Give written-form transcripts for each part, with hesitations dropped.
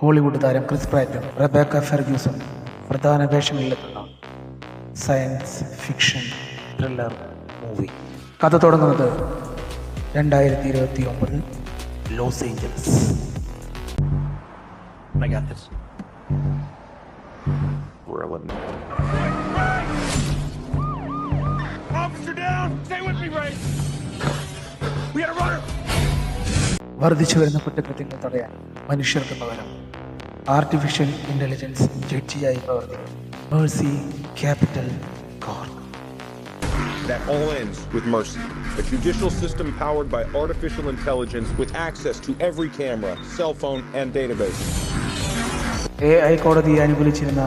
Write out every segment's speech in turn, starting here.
Hollywood താരം Chris പ്രാറ്റും Rebecca ഫെർഗ്യൂസും പ്രധാന വേഷങ്ങളിലെത്തുന്ന സയൻസ് ഫിക്ഷൻ ത്രില്ലർ മൂവി. കഥ തുടങ്ങുന്നത് 2029 Los Angeles. I got this. We're 11. Officer down! Stay with me, Ray! We got a runner! വർദ്ധിച്ചു വരുന്ന കുറ്റകൃത്യങ്ങൾ തടയാൻ മനുഷ്യർക്ക് പകരം ആർട്ടിഫിഷ്യൽ ഇന്റലിജൻസ് ജഡ്ജിയായി പ്രവർത്തിക്കും Mercy capital corp. That all ends with Mercy, a judicial system powered by artificial intelligence with access to every camera, cell phone, and database. AI കോടതിയെ അനുകൂലിച്ചിരുന്ന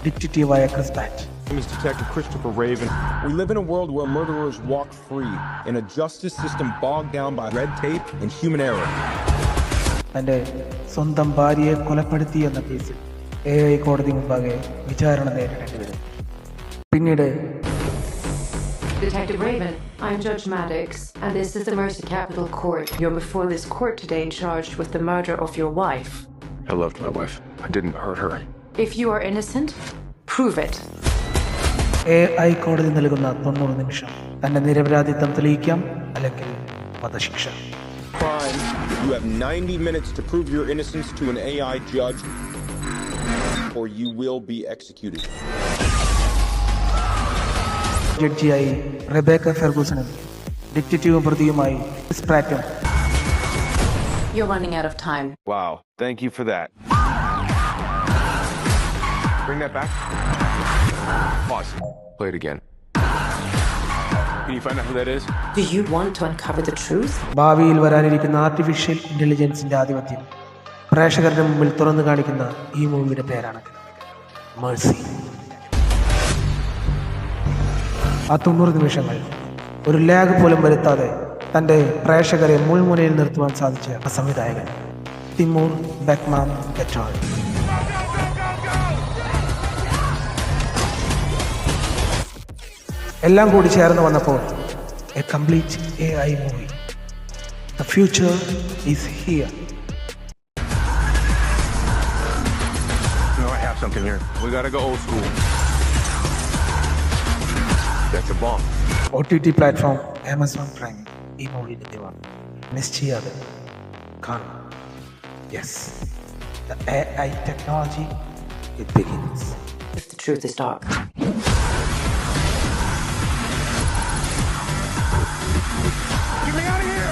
ഡിറ്റക്റ്റീവായ Chris Pratt. My name is Detective Christopher Raven. We live in a world where murderers walk free in a justice system bogged down by red tape and human error. തന്റെ സ്വന്തം ഭാര്യയെ കൊലപ്പെടുത്തി എന്ന കേസിൽ AI കോടതി മുമ്പാകെ വിചാരണ നേരിടേണ്ടി വരും. പിന്നീട് Detective Raven, I'm Judge Maddox, and this is the Mercy Capital Court. You're before this court today charged with the murder of your wife. I loved my wife. I didn't hurt her. If you are innocent, prove it. AI കോടതി നൽകുന്ന 90 നിമിഷം തന്റെ നിരപരാധിത്വം തെളിയിക്കാം, അല്ലെങ്കിൽ വധശിക്ഷ. Crime, you have 90 minutes to prove your innocence to an AI judge, or you will be executed. ജഡ്ജിയായി Rebecca ഫെർഗൂസനും ഡിറ്റക്റ്റീവ് പ്രതിയുമായി ക്രിസ് പ്രാറ്റും. You're running out of time. Wow. Thank you for that. Bring that back. Pause. Play it again. Can you find out who that is? Do you want to uncover the truth? ഭാവിയിൽ വരാനിരിക്കുന്ന artificial ഇന്റലിജൻസിന്റെ ആധിപത്യം പ്രേക്ഷകരുടെ മുമ്പിൽ തുറന്നു കാണിക്കുന്ന ഈ മൂവിയുടെ പേരാണ് മേഴ്സി. ആ 90 നിമിഷങ്ങൾ ഒരു ലാഗ് പോലും വരുത്താതെ തൻ്റെ പ്രേക്ഷകരെ മുൾമുനയിൽ നിർത്തുവാൻ സാധിച്ച സംവിധായകൻ തിമൂർ ബെക്മാൻ ബെറ്റോൾ. എല്ലാം കൂടി ചേർന്ന് വന്നപ്പോൾ A complete AI movie. The future is here. No, I have something here. We gotta go old school. That's a bomb. OTT platform Amazon prime ഈ മൂവി ലഭ്യമാണ്. മിസ് ചെയ്യാതെ കാണും. Yes, the AI technology it begins. If the truth is dark. Get me out of here!